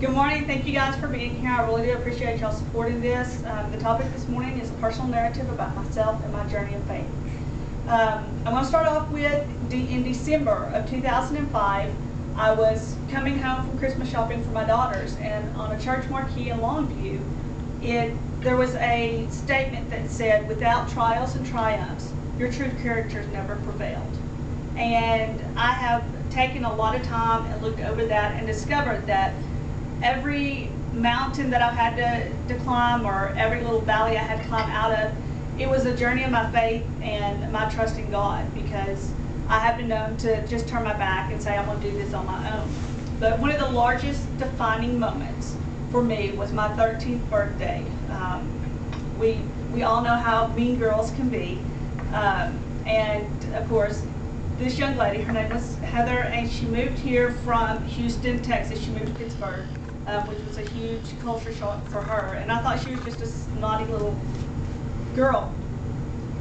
Good morning. Thank you guys for being here. I really do appreciate y'all supporting this. The topic this morning is a personal narrative about myself and my journey of faith. I'm going to start off with in December of 2005, I was coming home from Christmas shopping for my daughters, and on a church marquee in Longview, there was a statement that said, "Without trials and triumphs, your true characters never prevailed." And I have taken a lot of time and looked over that and discovered that every mountain that I've had to climb, or every little valley I had to climb out of, it was a journey of my faith and my trust in God, because I have been known to just turn my back and say I'm going to do this on my own. But one of the largest defining moments for me was my 13th birthday. We all know how mean girls can be, and of course this young lady, her name was Heather, and she moved here from Houston, Texas. She moved to Pittsburgh, which was a huge culture shock for her. And I thought she was just a snotty little girl.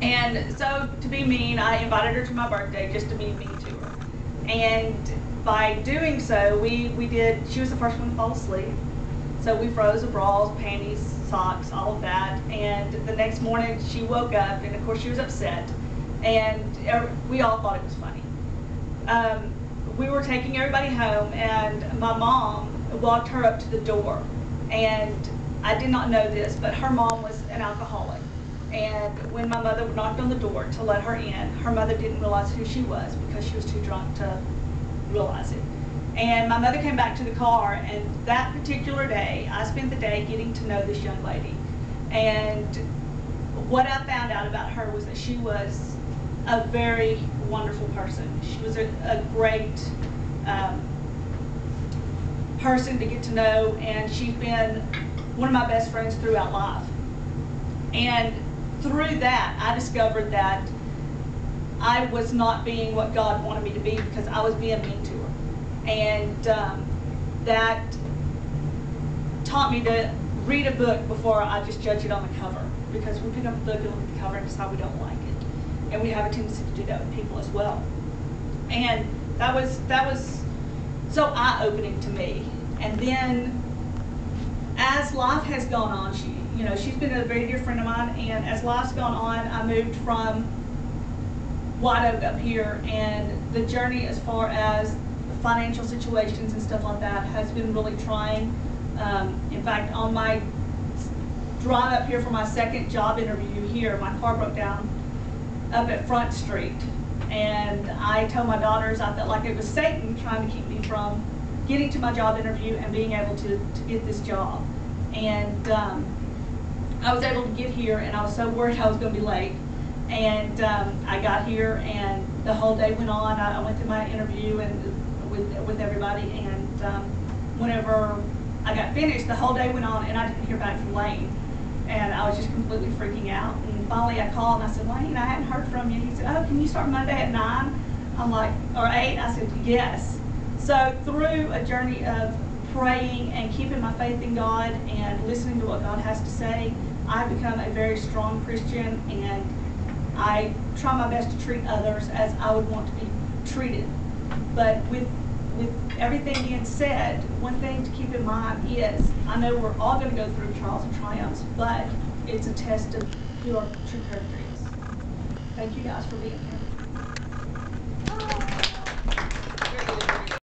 And so, to be mean, I invited her to my birthday just to be mean to her. And by doing so, she was the first one to fall asleep. So we froze her bras, panties, socks, all of that. And the next morning she woke up, and of course she was upset. And we all thought it was funny. We were taking everybody home, and my mom walked her up to the door. And I did not know this, but her mom was an alcoholic. And when my mother knocked on the door to let her in, her mother didn't realize who she was because she was too drunk to realize it. And my mother came back to the car, and that particular day, I spent the day getting to know this young lady. And what I found out about her was that she was a very wonderful person. She was a great person to get to know, and she's been one of my best friends throughout life. And through that, I discovered that I was not being what God wanted me to be, because I was being mean to her. And that taught me to read a book before I just judge it on the cover, because we pick up a book and look at the cover and decide we don't like it. And we have a tendency to do that with people as well. And that was so eye-opening to me. And then, as life has gone on, she's been a very dear friend of mine. And as life's gone on, I moved from White Oak up here, and the journey as far as financial situations and stuff like that has been really trying. In fact, on my drive up here for my second job interview here, my car broke down up at Front Street, and I told my daughters I felt like it was Satan trying to keep me from getting to my job interview and being able to get this job. And I was able to get here, and I was so worried I was going to be late. And I got here, and the whole day went on. I went through my interview and with everybody, and whenever I got finished, the whole day went on, and I didn't hear back from Lane. And I was just completely freaking out. And finally I called and I said, "Lane, I hadn't heard from you." He said, "Oh, can you start Monday at 9? I'm like, or 8? I said, "Yes." So through a journey of praying and keeping my faith in God and listening to what God has to say, I've become a very strong Christian, and I try my best to treat others as I would want to be treated. But with everything being said, one thing to keep in mind is, I know we're all going to go through trials and triumphs, but it's a test of who our true character is. Thank you guys for being here.